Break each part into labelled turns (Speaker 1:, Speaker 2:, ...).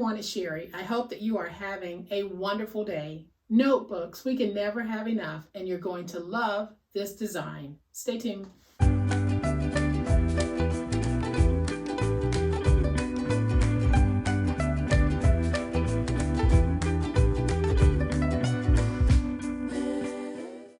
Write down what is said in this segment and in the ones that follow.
Speaker 1: everyone, it's Sherry. I hope that you are having a wonderful day. Notebooks, we can never have enough, and you're going to love this design. Stay tuned.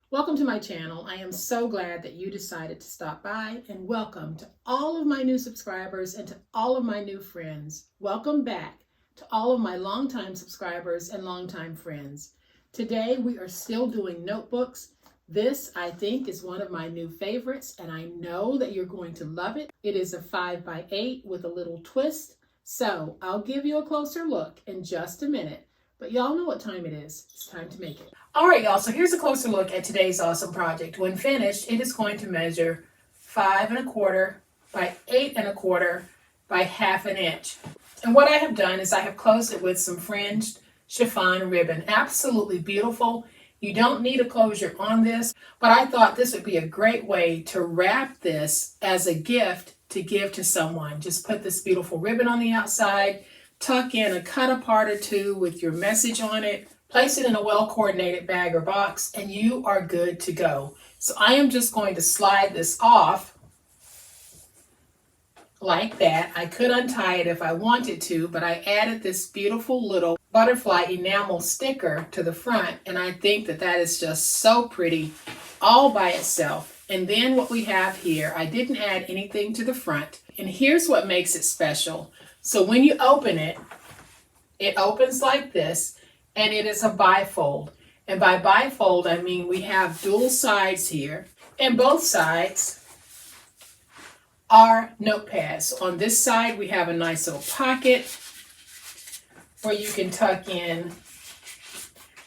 Speaker 1: Welcome to my channel. I am so glad that you decided to stop by, and welcome to all of my new subscribers and to all of my new friends. Welcome back to all of my longtime subscribers and longtime friends. Today we are still doing notebooks. This, I think, is one of my new favorites, and I know that you're going to love it. It is a 5x8 with a little twist. So I'll give you a closer look in just a minute, but y'all know what time it is. It's time to make it. All right, y'all, so here's a closer look at today's awesome project. When finished, it is going to measure 5 1/4 by 8 1/4 by 1/2 inch. And what I have done is I have closed it with some fringed chiffon ribbon. Absolutely beautiful. You don't need a closure on this, but I thought this would be a great way to wrap this as a gift to give to someone. Just put this beautiful ribbon on the outside, tuck in a cut apart or two with your message on it, place it in a well-coordinated bag or box, and you are good to go. So I am just going to slide this off like that. I could untie it if I wanted to, but I added this beautiful little butterfly enamel sticker to the front, and I think that that is just so pretty all by itself. And then what we have here, I didn't add anything to the front, and here's what makes it special. So when you open it, it opens like this, and it is a bifold. And by bifold, I mean we have dual sides here, and both sides are notepads. On this side, we have a nice little pocket where you can tuck in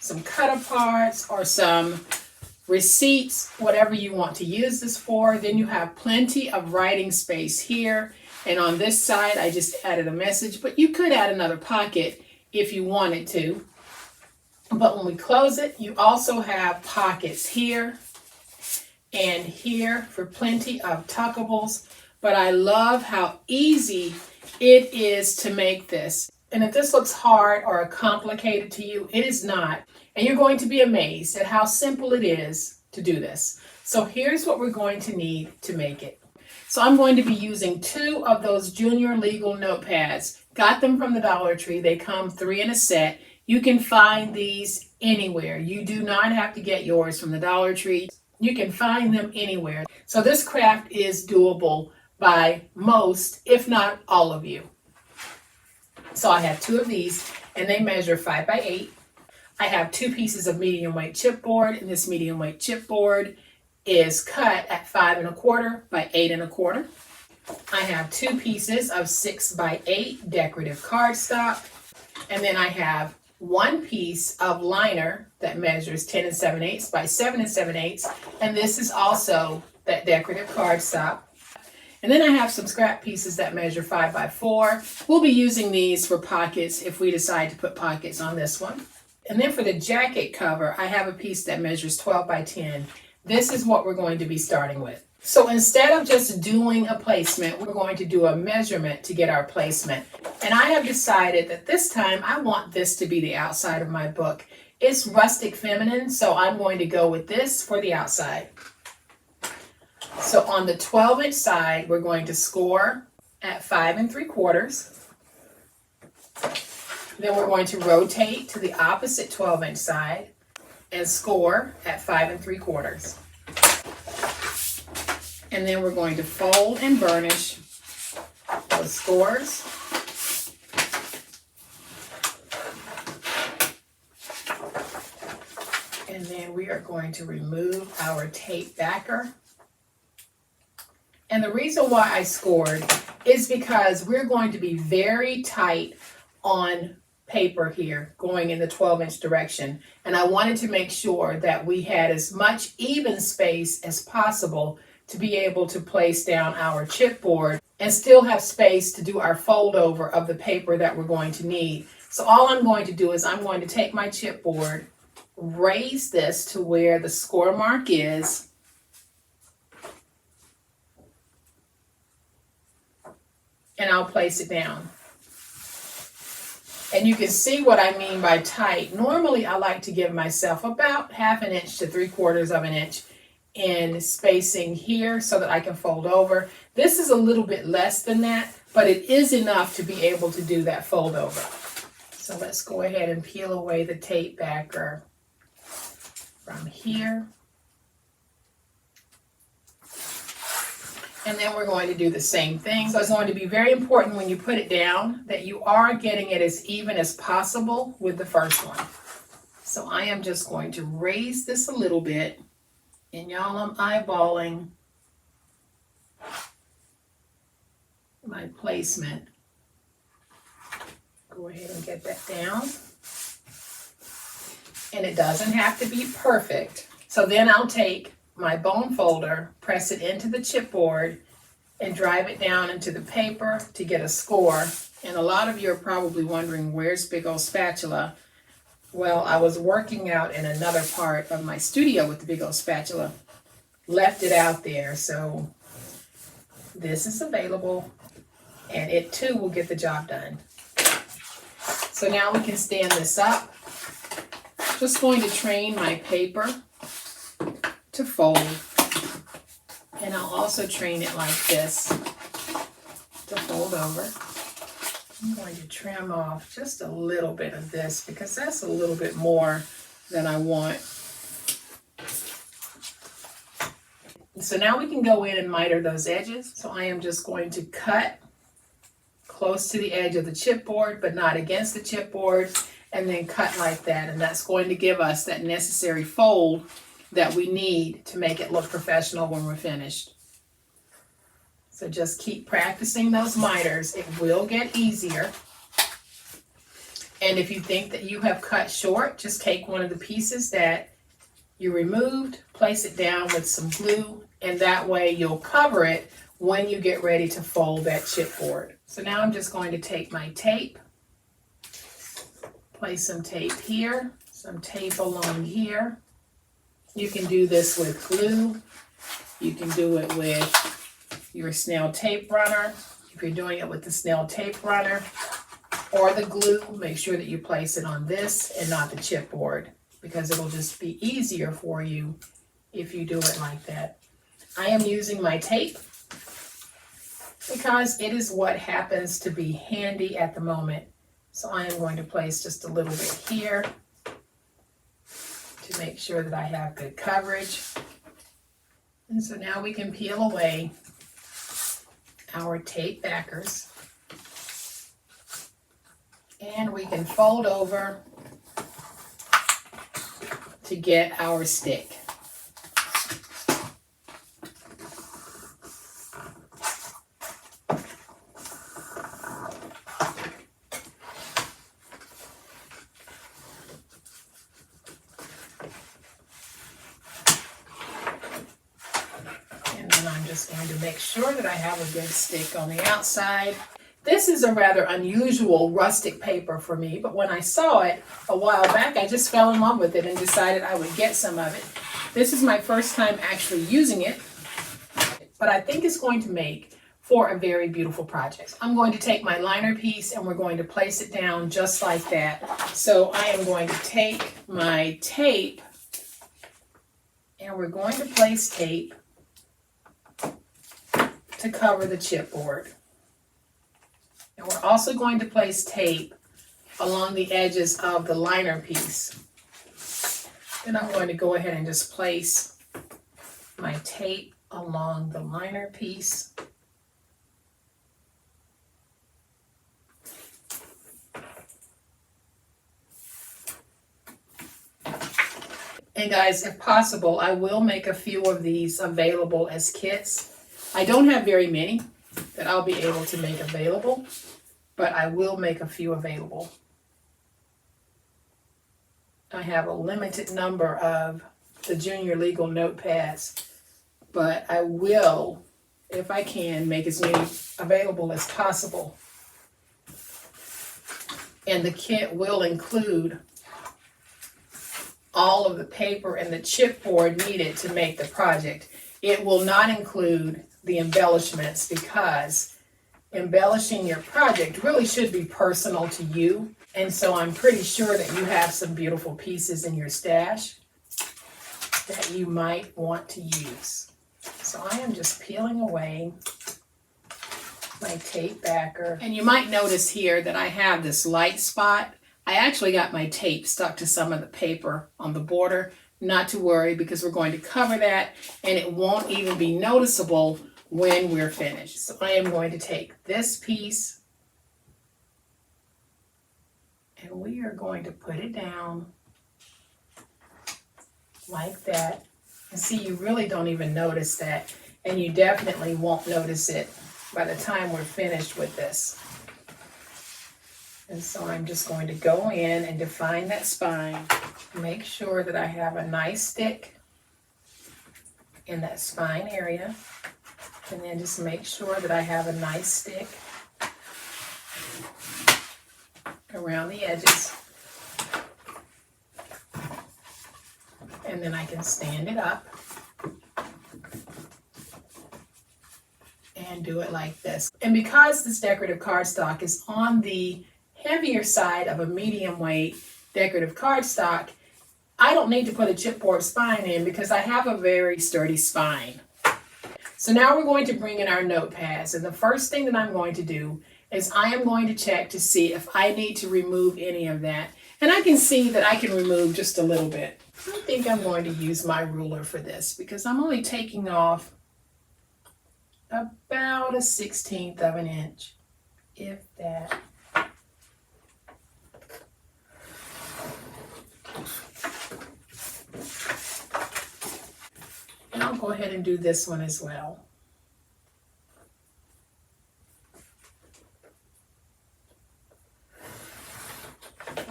Speaker 1: some cut aparts or some receipts, whatever you want to use this for. Then you have plenty of writing space here. And on this side, I just added a message, but you could add another pocket if you wanted to. But when we close it, you also have pockets here and here for plenty of tuckables. But I love how easy it is to make this. And if this looks hard or complicated to you, it is not. And you're going to be amazed at how simple it is to do this. So here's what we're going to need to make it. So I'm going to be using 2 of those junior legal notepads. Got them from the Dollar Tree. They come 3 in a set. You can find these anywhere. You do not have to get yours from the Dollar Tree. You can find them anywhere. So this craft is doable by most, if not all of you. So I have 2 of these, and they measure 5 by 8. I have 2 pieces of medium weight chipboard, and this medium weight chipboard is cut at 5 1/4 by 8 1/4. I have 2 pieces of 6 by 8 decorative cardstock, and then I have 1 piece of liner that measures 10 7/8 by 7 7/8, and this is also that decorative cardstock. And then I have some scrap pieces that measure 5 by 4. We'll be using these for pockets if we decide to put pockets on this one. And then for the jacket cover, I have a piece that measures 12 by 10. This is what we're going to be starting with. So instead of just doing a placement, we're going to do a measurement to get our placement. And I have decided that this time I want this to be the outside of my book. It's rustic feminine, so I'm going to go with this for the outside. So on the 12-inch side, we're going to score at 5 3/4. Then we're going to rotate to the opposite 12-inch side and score at 5 3/4. And then we're going to fold and burnish those scores. And then we are going to remove our tape backer. And the reason why I scored is because we're going to be very tight on paper here going in the 12-inch direction. And I wanted to make sure that we had as much even space as possible to be able to place down our chipboard and still have space to do our fold over of the paper that we're going to need. So all I'm going to do is I'm going to take my chipboard, raise this to where the score mark is, and I'll place it down. And you can see what I mean by tight. Normally, I like to give myself about 1/2 inch to 3/4 of an inch in spacing here so that I can fold over. This is a little bit less than that, but it is enough to be able to do that fold over. So let's go ahead and peel away the tape backer from here. And then we're going to do the same thing. So it's going to be very important when you put it down that you are getting it as even as possible with the first one. So I am just going to raise this a little bit. And y'all, I'm eyeballing my placement. Go ahead and get that down. And it doesn't have to be perfect. So then I'll take my bone folder, press it into the chipboard, and drive it down into the paper to get a score. And a lot of you are probably wondering, where's Big Old Spatula? Well, I was working out in another part of my studio with the Big Old Spatula. Left it out there, so this is available, and it too will get the job done. So now we can stand this up. Just going to train my paper to fold, and I'll also train it like this to fold over. I'm going to trim off just a little bit of this because that's a little bit more than I want. So now we can go in and miter those edges. So I am just going to cut close to the edge of the chipboard, but not against the chipboard, and then cut like that. And that's going to give us that necessary fold that we need to make it look professional when we're finished. So just keep practicing those miters. It will get easier. And if you think that you have cut short, just take one of the pieces that you removed, place it down with some glue, and that way you'll cover it when you get ready to fold that chipboard. So now I'm just going to take my tape, place some tape here, some tape along here. You can do this with glue. You can do it with your snail tape runner. If you're doing it with the snail tape runner or the glue, make sure that you place it on this and not the chipboard, because it'll just be easier for you if you do it like that. I am using my tape because it is what happens to be handy at the moment. So I am going to place just a little bit here to make sure that I have good coverage. And so now we can peel away our tape backers, and we can fold over to get our stick. I'm just going to make sure that I have a good stick on the outside. This is a rather unusual rustic paper for me, but when I saw it a while back, I just fell in love with it and decided I would get some of it. This is my first time actually using it, but I think it's going to make for a very beautiful project. I'm going to take my liner piece and we're going to place it down just like that. So I am going to take my tape and we're going to place tape to cover the chipboard. And we're also going to place tape along the edges of the liner piece. Then I'm going to go ahead and just place my tape along the liner piece. And guys, if possible, I will make a few of these available as kits. I don't have very many that I'll be able to make available, but I will make a few available. I have a limited number of the Junior Legal notepads, but I will, if I can, make as many available as possible. And the kit will include all of the paper and the chipboard needed to make the project. It will not include the embellishments because embellishing your project really should be personal to you. And so I'm pretty sure that you have some beautiful pieces in your stash that you might want to use. So I am just peeling away my tape backer. And you might notice here that I have this light spot. I actually got my tape stuck to some of the paper on the border. Not to worry, because we're going to cover that and it won't even be noticeable when we're finished. So I am going to take this piece and we are going to put it down like that. And see, you really don't even notice that, and you definitely won't notice it by the time we're finished with this. And so I'm just going to go in and define that spine. Make sure that I have a nice stick in that spine area. And then just make sure that I have a nice stick around the edges. And then I can stand it up and do it like this. And because this decorative cardstock is on the heavier side of a medium weight decorative cardstock, I don't need to put a chipboard spine in because I have a very sturdy spine. So now we're going to bring in our notepads, and the first thing that I'm going to do is I am going to check to see if I need to remove any of that. And I can see that I can remove just a little bit. I think I'm going to use my ruler for this because I'm only taking off about 1/16 of an inch, if that. And I'll go ahead and do this one as well.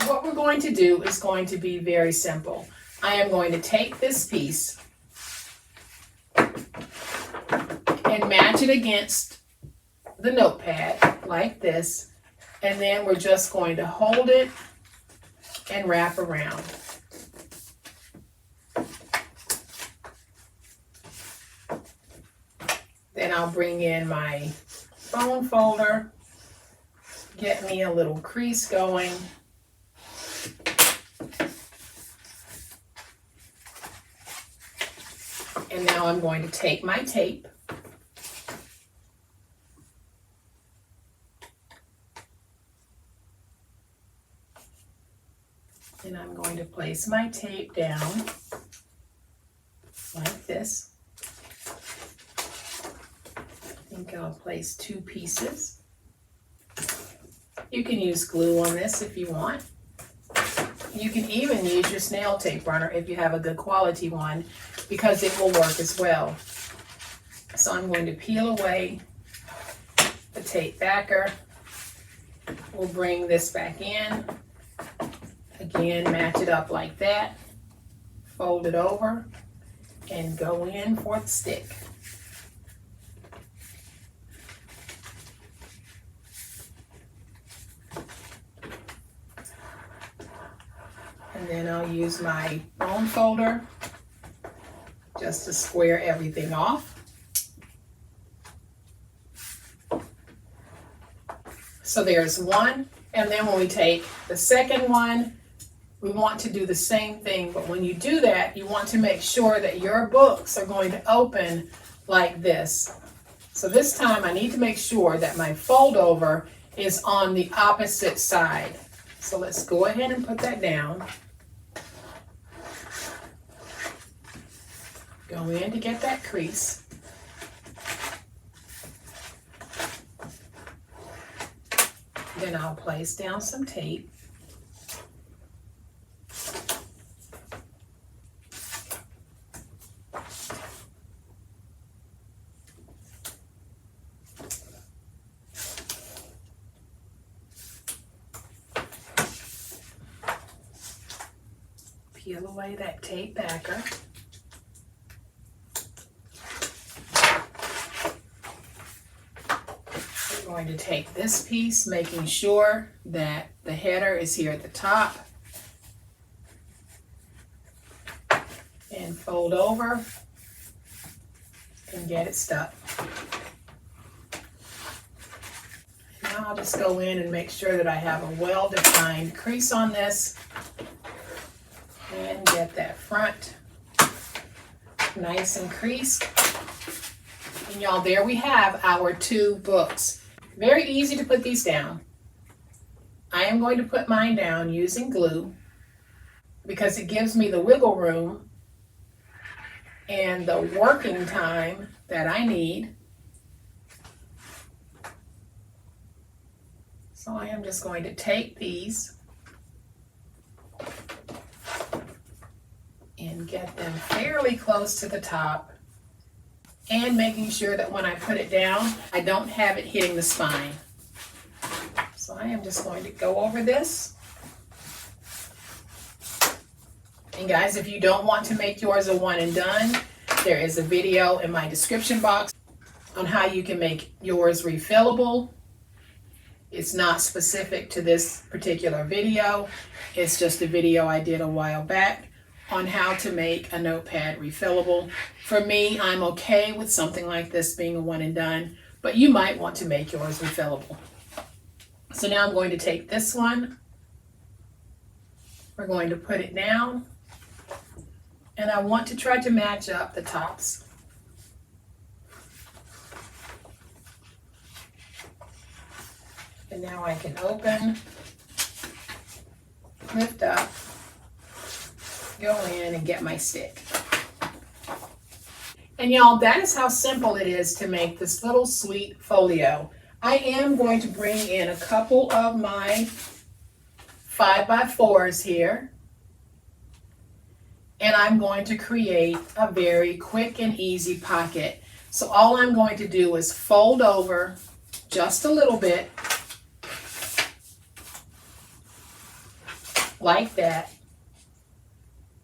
Speaker 1: What we're going to do is going to be very simple. I am going to take this piece and match it against the notepad like this, and then we're just going to hold it and wrap around. Then I'll bring in my bone folder, get me a little crease going. And now I'm going to take my tape and I'm going to place my tape down like this. I think I'll place 2 pieces. You can use glue on this if you want. You can even use your snail tape runner if you have a good quality one, because it will work as well. So I'm going to peel away the tape backer. We'll bring this back in. Again, match it up like that. Fold it over and go in for the stick. And then I'll use my bone folder just to square everything off. So there's one, and then when we take the second one, we want to do the same thing, but when you do that, you want to make sure that your books are going to open like this. So this time I need to make sure that my fold over is on the opposite side. So let's go ahead and put that down. Go in to get that crease. Then I'll place down some tape. Peel away that tape backer. Going to take this piece, making sure that the header is here at the top, and fold over and get it stuck. Now I'll just go in and make sure that I have a well-defined crease on this and get that front nice and creased. And y'all, there we have our 2 books. Very easy to put these down. I am going to put mine down using glue because it gives me the wiggle room and the working time that I need. So I am just going to take these and get them fairly close to the top, and making sure that when I put it down, I don't have it hitting the spine. So I am just going to go over this. And guys, if you don't want to make yours a one and done, there is a video in my description box on how you can make yours refillable. It's not specific to this particular video. It's just a video I did a while back on how to make a notepad refillable. For me, I'm okay with something like this being a one and done, but you might want to make yours refillable. So now I'm going to take this one. We're going to put it down, and I want to try to match up the tops. And now I can open, lift up, go in and get my stick. And y'all, that is how simple it is to make this little sweet folio. I am going to bring in a couple of my 5x4s here, and I'm going to create a very quick and easy pocket. So all I'm going to do is fold over just a little bit, like that.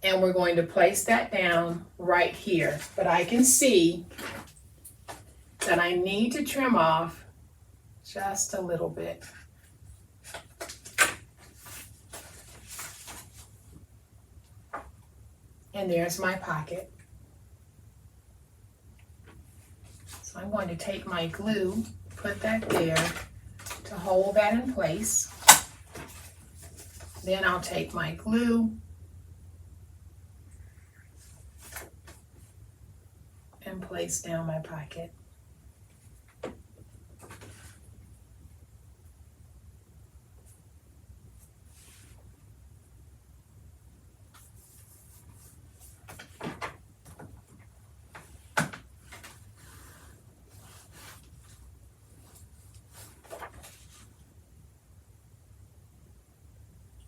Speaker 1: And we're going to place that down right here. But I can see that I need to trim off just a little bit. And there's my pocket. So I'm going to take my glue, put that there to hold that in place. Then I'll take my glue and place down my pocket.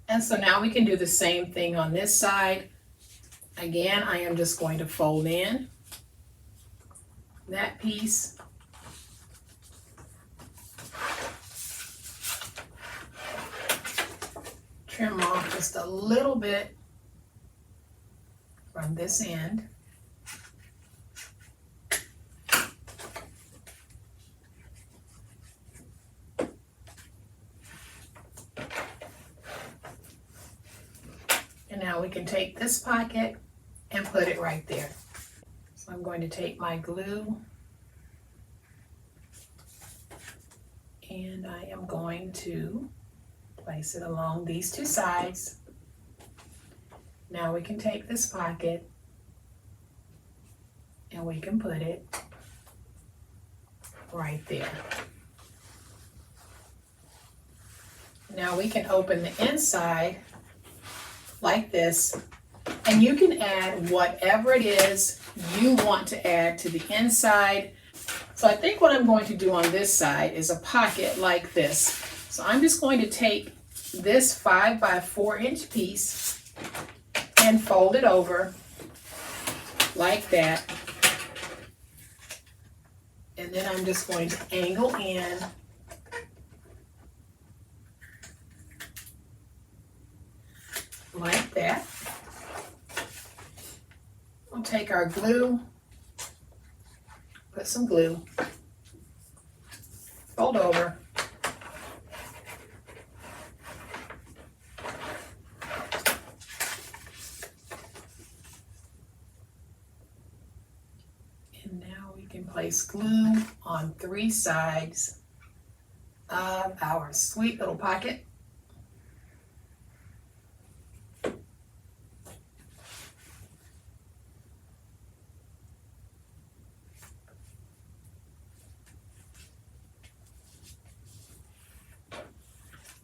Speaker 1: And so now we can do the same thing on this side. Again, I am just going to fold in that piece. Trim off just a little bit from this end. And now we can take this pocket and put it right there. So I'm going to take my glue and I am going to place it along these 2 sides. Now we can take this pocket and we can put it right there. Now we can open the inside like this, and you can add whatever it is you want to add to the inside. So I think what I'm going to do on this side is a pocket like this. So I'm just going to take this 5x4 piece and fold it over like that. And then I'm just going to angle in like that. We'll take our glue, put some glue, fold over, and now we can place glue on 3 sides of our sweet little pocket.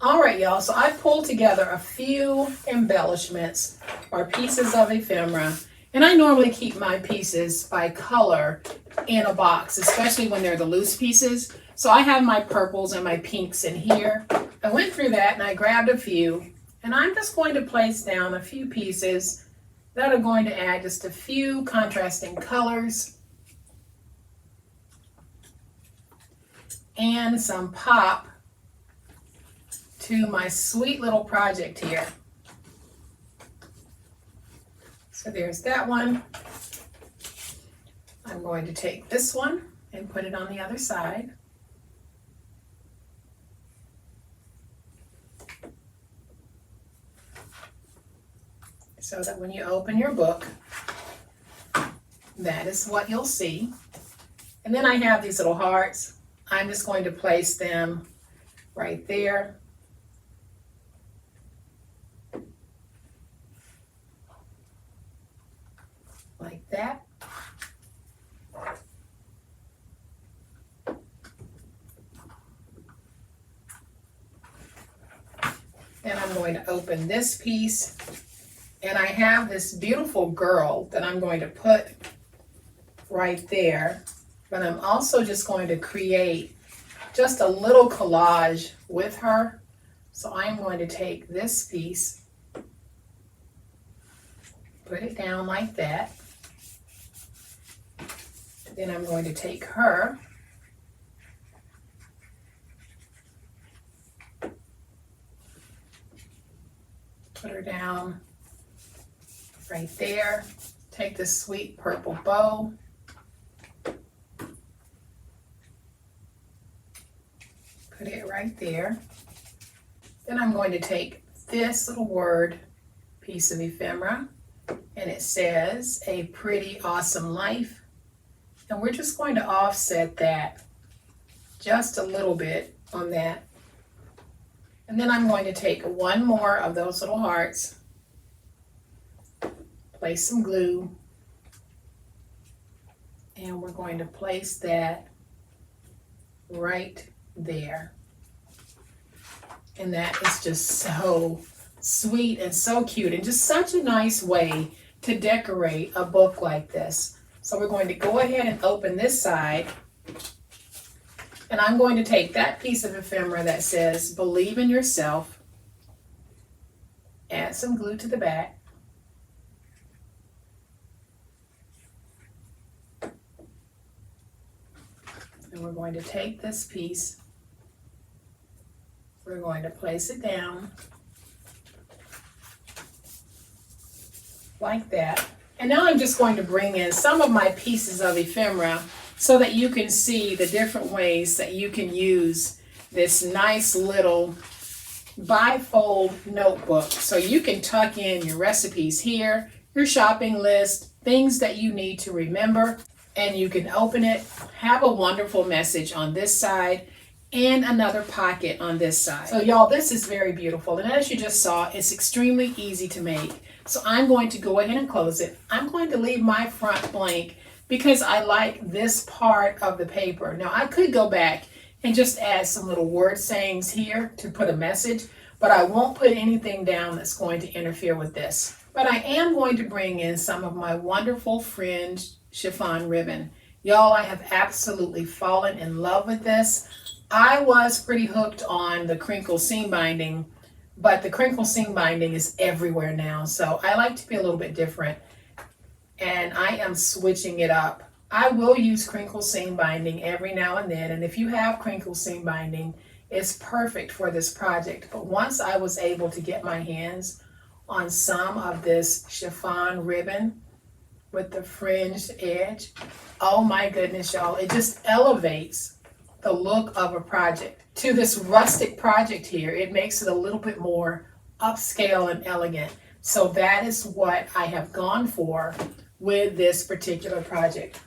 Speaker 1: All right, y'all, so I pulled together a few embellishments or pieces of ephemera, and I normally keep my pieces by color in a box, especially when they're the loose pieces. So I have my purples and my pinks in here. I went through that and I grabbed a few, and I'm just going to place down a few pieces that are going to add just a few contrasting colors and some pop to my sweet little project here. So there's that one. I'm going to take this one and put it on the other side. So that when you open your book, that is what you'll see. And then I have these little hearts. I'm just going to place them right there. Like that. And I'm going to open this piece, and I have this beautiful girl that I'm going to put right there, but I'm also just going to create just a little collage with her. So I'm going to take this piece, put it down like that. Then I'm going to take her, put her down right there. Take this sweet purple bow, put it right there. Then I'm going to take this little word piece of ephemera, and it says "A Pretty Awesome Life." And we're just going to offset that just a little bit on that. And then I'm going to take one more of those little hearts, place some glue, and we're going to place that right there. And that is just so sweet and so cute, and just such a nice way to decorate a book like this. So we're going to go ahead and open this side, and I'm going to take that piece of ephemera that says "Believe in Yourself," add some glue to the back, and we're going to take this piece, we're going to place it down like that. And now I'm just going to bring in some of my pieces of ephemera so that you can see the different ways that you can use this nice little bifold notebook. So you can tuck in your recipes here, your shopping list, things that you need to remember, and you can open it, have a wonderful message on this side, and another pocket on this side. So y'all, this is very beautiful. And as you just saw, it's extremely easy to make. So I'm going to go ahead and close it. I'm going to leave my front blank because I like this part of the paper. Now I could go back and just add some little word sayings here to put a message, but I won't put anything down that's going to interfere with this. But I am going to bring in some of my wonderful fringe chiffon ribbon. Y'all, I have absolutely fallen in love with this. I was pretty hooked on the crinkle seam binding, but the crinkle seam binding is everywhere now. So I like to be a little bit different, and I am switching it up. I will use crinkle seam binding every now and then, and if you have crinkle seam binding, it's perfect for this project. But once I was able to get my hands on some of this chiffon ribbon with the fringed edge, oh my goodness, y'all, it just elevates the look of a project. To this rustic project here, it makes it a little bit more upscale and elegant. So that is what I have gone for with this particular project.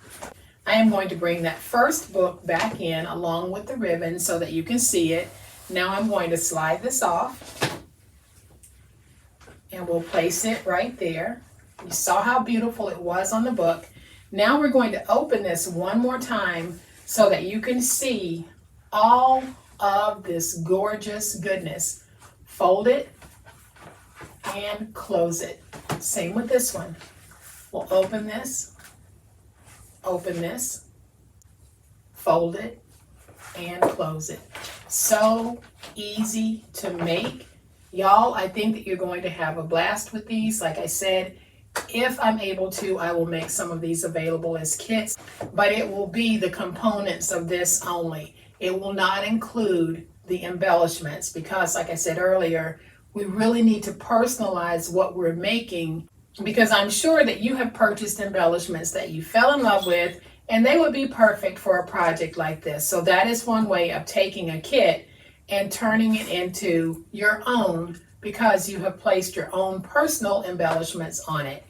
Speaker 1: I am going to bring that first book back in along with the ribbon so that you can see it. Now I'm going to slide this off and we'll place it right there. You saw how beautiful it was on the book. Now we're going to open this one more time so that you can see all of this gorgeous goodness. Fold it and close it. Same with this one. We'll open this, fold it, and close it. So easy to make. Y'all, I think that you're going to have a blast with these. Like I said, if I'm able to, I will make some of these available as kits, but it will be the components of this only. It will not include the embellishments because, like I said earlier, we really need to personalize what we're making, because I'm sure that you have purchased embellishments that you fell in love with and they would be perfect for a project like this. So that is one way of taking a kit and turning it into your own, because you have placed your own personal embellishments on it.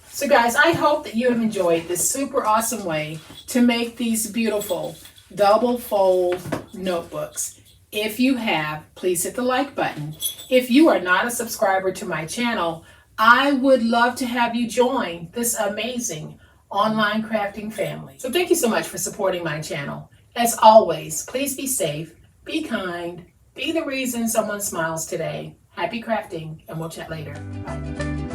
Speaker 1: So guys, I hope that you have enjoyed this super awesome way to make these beautiful double fold notebooks. If you have, please hit the like button. If you are not a subscriber to my channel, I would love to have you join this amazing online crafting family. So thank you so much for supporting my channel. As always, please be safe, be kind, be the reason someone smiles today. Happy crafting, and we'll chat later. Bye.